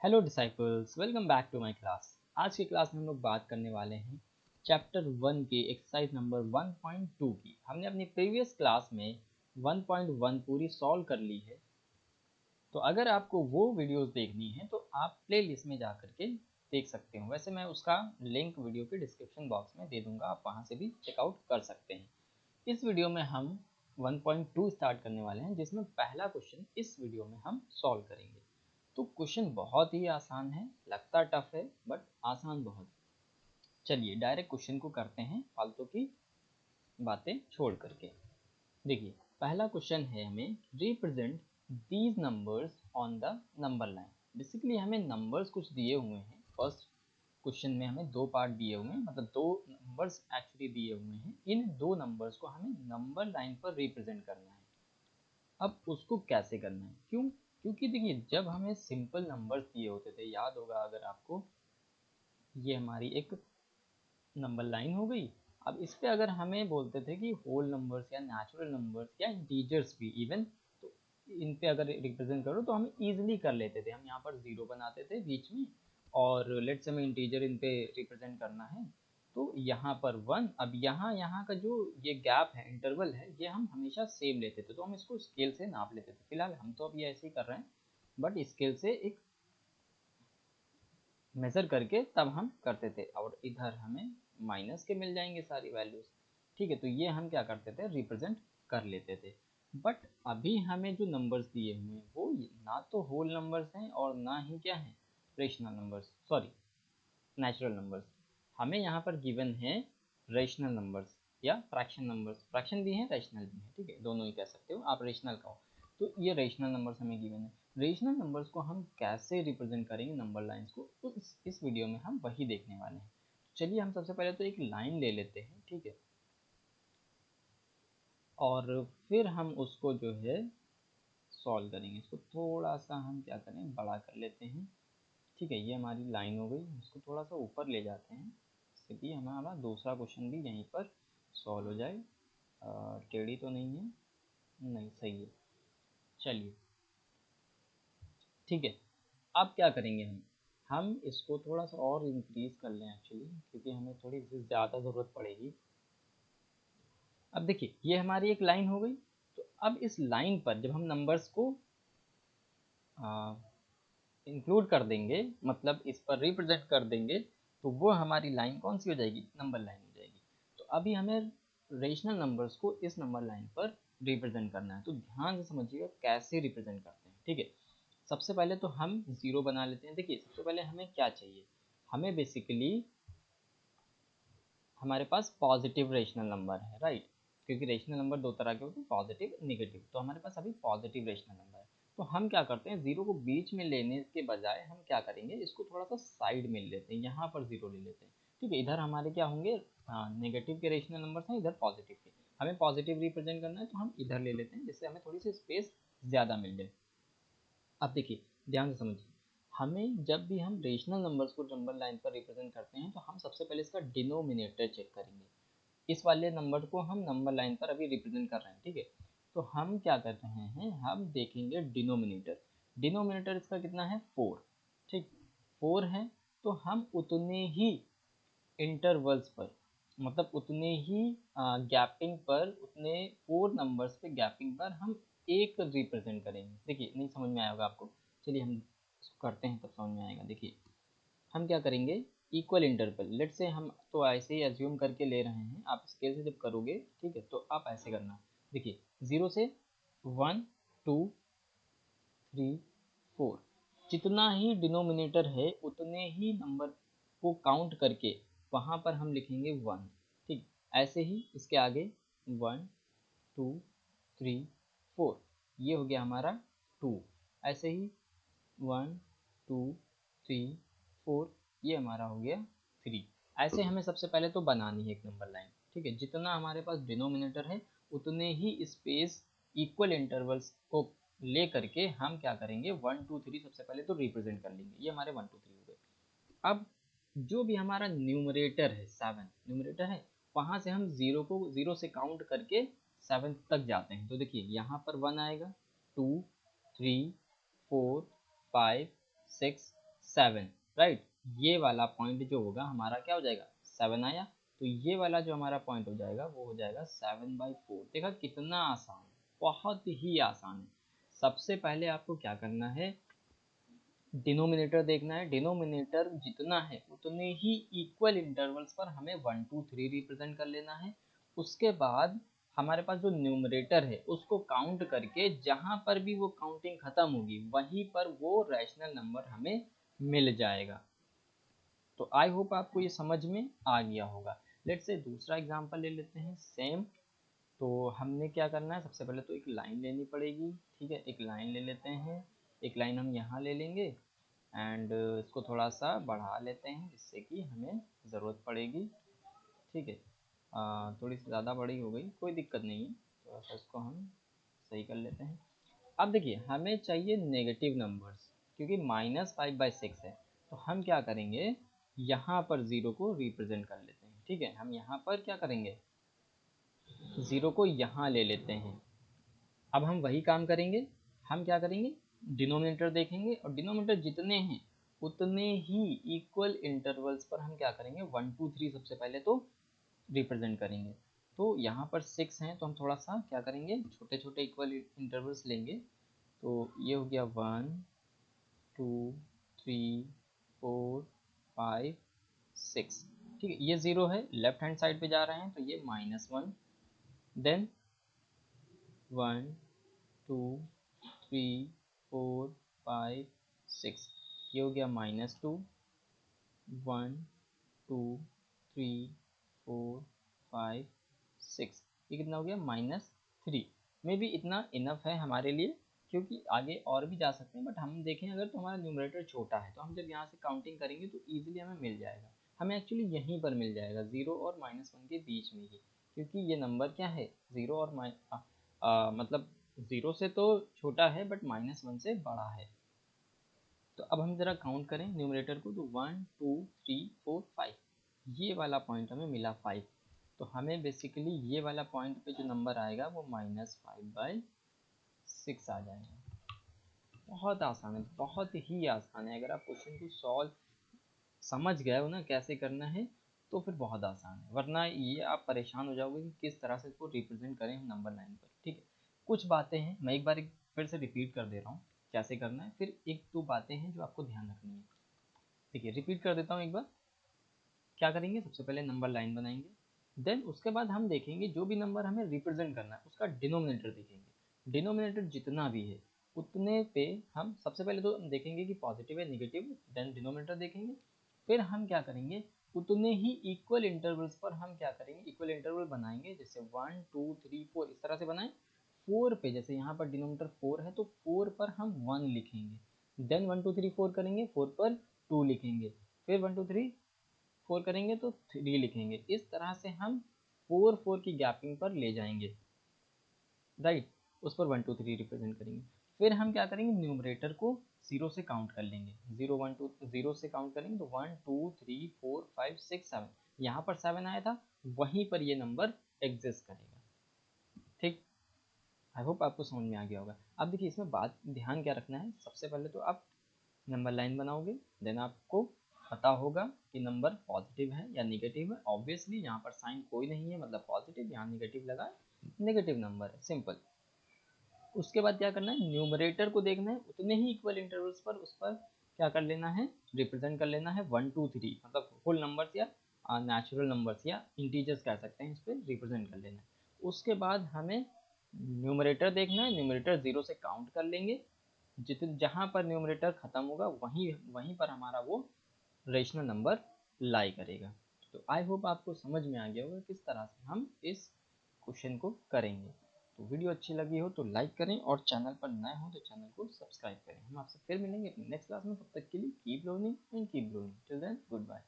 Hello disciples, welcome back to my class. आज की class में हम लोग बात करने वाले हैं चैप्टर 1 की एक्सरसाइज नंबर 1.2 की। हमने अपनी प्रीवियस क्लास में 1.1 पूरी सॉल्व कर ली है। तो अगर आपको वो वीडियोस देखनी है तो आप प्लेलिस्ट में जा करके देख सकते हो। वैसे मैं उसका लिंक वीडियो के डिस्क्रिप्शन बॉक्स में दे दूंगा, आप वहाँ से भी चेकआउट कर सकते हैं। इस वीडियो में हम 1.2 स्टार्ट करने वाले हैं, जिसमें पहला क्वेश्चन इस वीडियो में हम सॉल्व करेंगे। तो क्वेश्चन बहुत ही आसान है, लगता टफ है बट आसान बहुत है। चलिए डायरेक्ट क्वेश्चन को करते हैं, फालतू की बातें छोड़ करके। देखिए पहला क्वेश्चन है, हमें represent these numbers on the number line. Basically हमें नंबर्स कुछ दिए हुए हैं। फर्स्ट क्वेश्चन में हमें दो पार्ट दिए हुए हैं, मतलब दो नंबर्स एक्चुअली दिए हुए हैं। इन दो नंबर्स को हमें नंबर लाइन पर रिप्रेजेंट करना है। अब उसको कैसे करना है, क्यों? क्योंकि देखिए जब हमें सिंपल नंबर्स दिए होते थे, याद होगा अगर आपको, ये हमारी एक नंबर लाइन हो गई। अब इस पे अगर हमें बोलते थे कि होल नंबर्स या नेचुरल नंबर्स या इंटीजर्स भी इवन, तो इन पे अगर रिप्रेजेंट करो तो हम इजीली कर लेते थे। हम यहाँ पर जीरो बनाते थे बीच में, और लेट्स हमें इंटीजर इन पे रिप्रेजेंट करना है तो यहाँ पर वन। अब यहाँ का जो ये गैप है, इंटरवल है, ये हम हमेशा सेम लेते थे, तो हम इसको स्केल से नाप लेते थे। फिलहाल हम तो अभी ऐसे ही कर रहे हैं, बट स्केल से एक मेज़र करके तब हम करते थे। और इधर हमें माइनस के मिल जाएंगे सारी वैल्यूज़। ठीक है, तो ये हम क्या करते थे, रिप्रेजेंट कर लेते थे। बट अभी हमें जो नंबर्स दिए हुए हैं वो ना तो होल नंबर्स हैं और ना ही क्या है, rational numbers, sorry natural numbers. हमें यहाँ पर गिवन है रेशनल नंबर्स या फ्रैक्शन नंबर्स। फ्रैक्शन भी है, रेशनल भी है, ठीक है, दोनों ही कह सकते हो आप, रेशनल कहो। तो ये रेशनल नंबर्स हमें गिवन है। रेशनल नंबर्स को हम कैसे रिप्रेजेंट करेंगे नंबर लाइंस को, तो इस वीडियो में हम वही देखने वाले हैं। चलिए हम सबसे पहले तो एक लाइन ले लेते हैं, ठीक है, और फिर हम उसको जो है सॉल्व करेंगे। इसको थोड़ा सा हम क्या करें, बड़ा कर लेते हैं। ठीक है, ये हमारी लाइन हो गई, इसको थोड़ा सा ऊपर ले जाते हैं, इससे कि हमारा दूसरा क्वेश्चन भी यहीं पर सॉल्व हो जाए। टेढ़ी तो नहीं है, नहीं सही है। चलिए ठीक है, अब क्या करेंगे हम इसको थोड़ा सा और इंक्रीज कर लें एक्चुअली, क्योंकि हमें थोड़ी सी ज़्यादा ज़रूरत पड़ेगी। अब देखिए ये हमारी एक लाइन हो गई। तो अब इस लाइन पर जब हम नंबर्स को इंक्लूड कर देंगे, मतलब इस पर रिप्रेजेंट कर देंगे, तो वो हमारी लाइन कौन सी हो जाएगी, नंबर लाइन हो जाएगी। तो अभी हमें रेशनल नंबर्स को इस नंबर लाइन पर रिप्रेजेंट करना है। तो ध्यान से समझिएगा कैसे रिप्रेजेंट करते हैं। ठीक है, सबसे पहले तो हम ज़ीरो बना लेते हैं। देखिए सबसे पहले हमें क्या चाहिए, हमें बेसिकली हमारे पास पॉजिटिव रेशनल नंबर है, राइट। क्योंकि रेशनल नंबर दो तरह के होते हैं, पॉजिटिव नेगेटिव। तो हमारे पास अभी पॉजिटिव रेशनल नंबर है। तो हम क्या करते हैं, जीरो को बीच में लेने के बजाय हम क्या करेंगे, इसको थोड़ा सा साइड में लेते हैं, यहाँ पर जीरो ले लेते हैं। ठीक है, इधर हमारे क्या होंगे, नेगेटिव के रेशनल नंबर हैं, इधर पॉजिटिव के। हमें पॉजिटिव रिप्रेजेंट करना है तो हम इधर ले लेते हैं, जिससे हमें थोड़ी सी स्पेस ज़्यादा मिल जाए। अब देखिए ध्यान से समझिए, हमें जब भी हम रेशनल नंबर्स को नंबर लाइन पर रिप्रेजेंट करते हैं तो हम सबसे पहले इसका डिनोमिनेटर चेक करेंगे। इस वाले नंबर को हम नंबर लाइन पर अभी रिप्रेजेंट कर रहे हैं, ठीक है। तो हम क्या कर रहे हैं, हम देखेंगे डिनोमिनेटर। डिनोमिनेटर इसका कितना है, 4। ठीक, 4 है। तो हम उतने ही इंटरवल्स पर, मतलब उतने ही गैपिंग पर, उतने 4 नंबर्स पे गैपिंग पर हम एक रिप्रेजेंट करेंगे। देखिए नहीं समझ में आया होगा आपको, चलिए हम इसको करते हैं तब समझ में आएगा। देखिए हम क्या करेंगे, इक्वल इंटरवल, लेट से हम तो ऐसे ही एज्यूम करके ले रहे हैं, आप स्केल से जब करोगे, ठीक है, तो आप ऐसे करना। देखिए 0 से 1 2 3 4, जितना ही डिनोमिनेटर है उतने ही नंबर को काउंट करके वहाँ पर हम लिखेंगे 1। ठीक, ऐसे ही इसके आगे 1 2 3 4, ये हो गया हमारा 2। ऐसे ही 1 2 3 4, ये हमारा हो गया 3। ऐसे हमें सबसे पहले तो बनानी है एक नंबर लाइन। ठीक है, जितना हमारे पास डिनोमिनेटर है उतने ही स्पेस इक्वल इंटरवल्स को ले करके हम क्या करेंगे, 1 2 3 सबसे पहले तो रिप्रेजेंट कर लेंगे। ये हमारे 1 2 3 हो गए। अब जो भी हमारा न्यूमरेटर है, 7 न्यूमरेटर है, वहाँ से हम जीरो को, जीरो से काउंट करके 7 तक जाते हैं। तो देखिए यहाँ पर 1 आएगा, 2 3 4 5 6 7, राइट। ये वाला पॉइंट जो होगा हमारा क्या हो जाएगा, 7 आया, तो ये वाला जो हमारा पॉइंट हो जाएगा वो हो जाएगा 7/4। देखा कितना आसान है, बहुत ही आसान है। सबसे पहले आपको क्या करना है, डिनोमिनेटर देखना है, डिनोमिनेटर जितना है उतने ही इक्वल इंटरवल्स पर हमें 1 2 3 रिप्रेजेंट कर लेना है। उसके बाद हमारे पास जो न्यूमरेटर है उसको काउंट करके जहां पर भी वो काउंटिंग खत्म होगी वहीं पर वो रैशनल नंबर हमें मिल जाएगा। तो आई होप आपको ये समझ में आ गया होगा। लेट्स से दूसरा एग्जांपल ले लेते हैं सेम। तो हमने क्या करना है, सबसे पहले तो एक लाइन लेनी पड़ेगी, ठीक है। एक लाइन ले लेते हैं, एक लाइन हम यहाँ ले लेंगे एंड इसको थोड़ा सा बढ़ा लेते हैं जिससे कि हमें ज़रूरत पड़ेगी, ठीक है। थोड़ी सी ज़्यादा बड़ी हो गई, कोई दिक्कत नहीं है, थोड़ा सा इसको हम सही कर लेते हैं। अब देखिए हमें चाहिए नेगेटिव नंबर्स, क्योंकि -5/6 है, तो हम क्या करेंगे, यहाँ पर ज़ीरो को रिप्रेजेंट कर लेते हैं, ठीक है। हम यहाँ पर क्या करेंगे, ज़ीरो को यहाँ ले लेते हैं। अब हम वही काम करेंगे, हम क्या करेंगे, डिनोमिनेटर देखेंगे और डिनोमिनेटर जितने हैं उतने ही इक्वल इंटरवल्स पर हम क्या करेंगे, 1 2 3 सबसे पहले तो रिप्रेजेंट करेंगे। तो यहाँ पर 6 हैं तो हम थोड़ा सा क्या करेंगे, छोटे छोटे इक्वल इंटरवल्स लेंगे। तो ये हो गया 1 2 3 4 5 6, ठीक है। ये ज़ीरो है, लेफ्ट हैंड साइड पे जा रहे हैं तो ये -1, देन 1 2 3 4 5 6, ये हो गया -2, 1 2 3 4 5 6, ये कितना हो गया, -3। मे बी इतना इनफ है हमारे लिए, क्योंकि आगे और भी जा सकते हैं, बट हम देखें अगर तो हमारा न्यूमरेटर छोटा है तो हम जब यहाँ से काउंटिंग करेंगे तो ईजिली हमें मिल जाएगा। हमें एक्चुअली यहीं पर मिल जाएगा, ज़ीरो और -1 के बीच में ही, क्योंकि ये नंबर क्या है, ज़ीरो और मतलब ज़ीरो से तो छोटा है बट -1 से बड़ा है। तो अब हम ज़रा काउंट करें न्यूमरेटर को, तो 1 2 3 4 5, ये वाला पॉइंट हमें मिला 5। तो हमें बेसिकली ये वाला पॉइंट पे जो नंबर आएगा वो -5/6 आ जाएगा। बहुत आसान है, बहुत ही आसान है। अगर आप क्वेश्चन को सॉल्व समझ गए हो ना कैसे करना है, तो फिर बहुत आसान है, वरना ये आप परेशान हो जाओगे कि किस तरह से इसको रिप्रेजेंट करें हम नंबर लाइन पर, ठीक है। कुछ बातें हैं, मैं एक बार फिर से रिपीट कर दे रहा हूँ कैसे करना है, फिर एक दो बातें हैं जो आपको ध्यान रखनी है, ठीक है। रिपीट कर देता हूँ एक बार। क्या करेंगे, सबसे पहले नंबर लाइन बनाएंगे, देन उसके बाद हम देखेंगे जो भी नंबर हमें रिप्रेजेंट करना है उसका डिनोमिनेटर देखेंगे। डिनोमिनेटर जितना भी है उतने पे हम सबसे पहले तो देखेंगे कि पॉजिटिव है निगेटिव, देन डिनोमिनेटर देखेंगे। फिर हम क्या करेंगे, उतने ही इक्वल इंटरवल्स पर हम क्या करेंगे, इक्वल इंटरवल बनाएंगे, जैसे 1 2 3 4 इस तरह से बनाएं। 4 पे जैसे यहाँ पर डिनोमिनेटर 4 है तो 4 पर हम 1 लिखेंगे, देन 1 2 3 4 करेंगे, 4 पर 2 लिखेंगे, फिर 1 2 3 4 करेंगे तो 3 लिखेंगे। इस तरह से हम 4 4 की गैपिंग पर ले जाएंगे, राइट। उस पर 1 2 3 रिप्रेजेंट करेंगे। फिर हम क्या करेंगे, न्यूमरेटर को 0 से काउंट कर लेंगे, 0 1 2 0 से काउंट करेंगे तो 1 2 3 4 5 6 7, यहाँ पर 7 आया था, वहीं पर ये नंबर एग्जिस्ट करेगा, ठीक। आई होप आपको समझ में आ गया होगा। अब देखिए इसमें बात ध्यान क्या रखना है, सबसे पहले तो आप नंबर लाइन बनाओगे, देन आपको पता होगा कि नंबर पॉजिटिव है या निगेटिव है। ऑब्वियसली यहाँ पर साइन कोई नहीं है मतलब पॉजिटिव, यहाँ निगेटिव लगा, नेगेटिव नंबर है, सिंपल। उसके बाद क्या करना है, न्यूमरेटर को देखना है, उतने ही इक्वल इंटरवल्स पर उस पर क्या कर लेना है, रिप्रेजेंट कर लेना है 1 2 3, मतलब होल नंबर्स या नेचुरल नंबर्स या इंटीजर्स कह सकते हैं, इस पर रिप्रेजेंट कर लेना है। उसके बाद हमें न्यूमरेटर देखना है, न्यूमरेटर 0 से काउंट कर लेंगे, जितने जहाँ पर न्यूमरेटर खत्म होगा वहीं वहीं पर हमारा वो रेशनल नंबर लाई करेगा। तो आई होप आपको समझ में आ गया होगा किस तरह से हम इस क्वेश्चन को करेंगे। तो वीडियो अच्छी लगी हो तो लाइक करें और चैनल पर नए हो तो चैनल को सब्सक्राइब करें। हम आपसे फिर मिलेंगे अपनी नेक्स्ट क्लास में, तब तक के लिए keep learning and keep growing. Till then good bye.